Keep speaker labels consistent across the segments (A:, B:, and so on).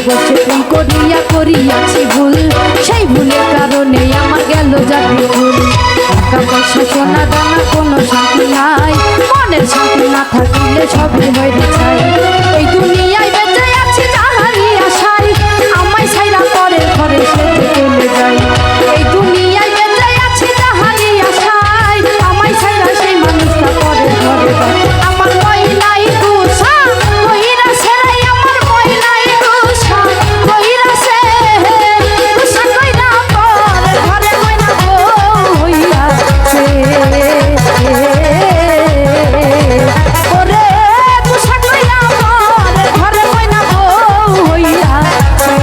A: বসে প্রেম করিয়া করিয়াছি ভুল, সেই ভুলের কারণে আমার গেল জাতি ভুল। টাকা পয়সা সোনা দানা কোনো শান্তি নাই, মনের শান্তি না থাকিলে সবই হয়ে যায়। এই দুনিয়ায় বেঁচে আছি যাহারি আশায়, আমায় ছাইরা পরের ঘরে সে চলে যায়। এই দুনিয়ায় বেঁচে আছি যাহারি আশায়, আমায় ছাইরা সেই মানুষটা পরের ঘরে যায়। আমার মই নাই গুছা কইরা সেরাই, আমার মই নাই গুছা কইরা সে গুছা কইরা পরের ঘরে ময়না বউ হইয়াছে। ওরে গুছা কইরা পরের ঘরে ময়না বউ হইয়াছে।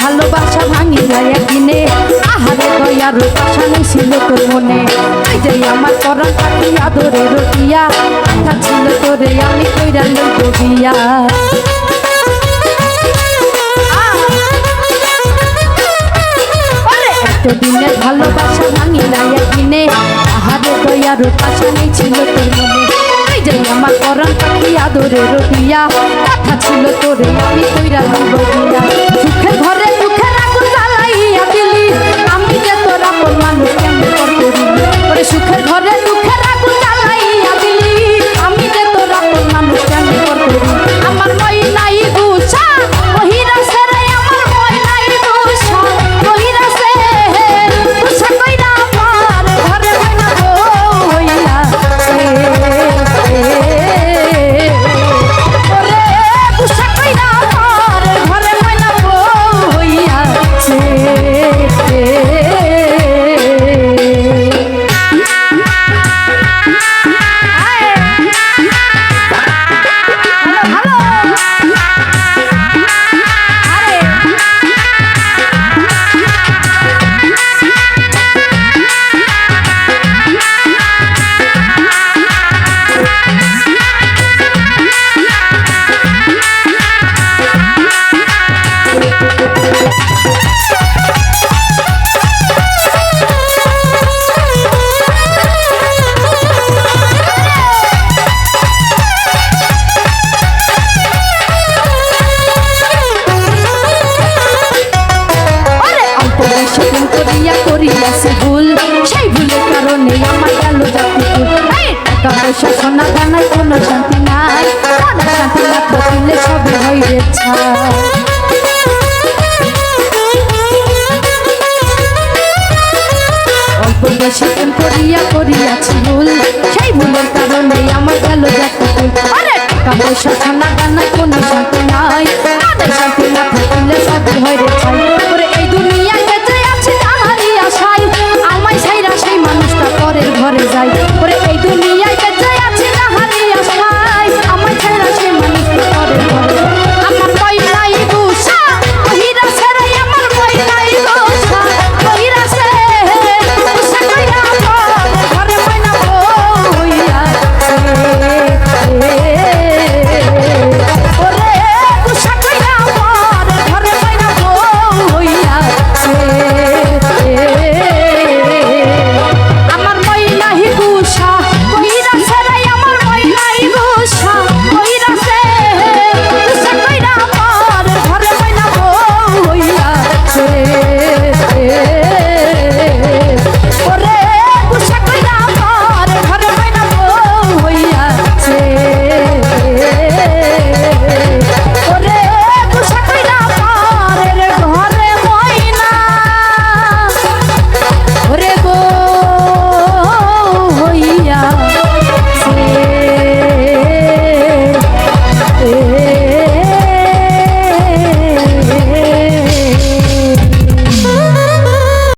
A: ভালোবাসা ভাঙিয়া একদিনে, আহারে দয়ার আশা ছিল তোর মনে। এই যে আমার পরাণ পাখি আদরের রটিয়া, কথা ছিল তোরে আমি কইরা লইব বিয়া। এতদিনের ভালোবাসা ভাঙিলা একদিনে, আহারে দয়ার আশা ছিল তোর মনে। এই যে আমার পরাণ পাখি আদরের রটিয়া, কথা ছিল তোরে আমি কইরা লইব বিয়া। সুখের ঘরে দুঃখের আগুন জ্বালাইয়া দিলি, আমি যে তোর আপন মানুষ কেমন করিলি। ওরে সুখের ঘরে দুঃখের আগুন জ্বালাইয়া দিলি, আমি যে তোর আপন মানুষ কেমন করিলি। আমার মই নাই গুছা কইরা সেরে, আমার মই নাই গুছা কইরা সে গুছা কইরা আমার ঘরে ময়না বউ হইয়াছে। ওরে গুছা কইরা আমার ঘরে ময়না বউ হইয়াছে। করিয়াছি ভুল, সেই ভুলের কারণে আমার গেল জাতি ভুল। টাকা পয়সা সোনা দানায় কোনো শান্তি নাই, মনের শান্তি না থাকিলে সবই হইবে ছাই। অল্প বয়সে প্রেম করিয়া করিয়াছি ভুল, সেই ভুলের কারণে আমার গেল জাতি ভুল। টাকা পয়সা সোনা দানায়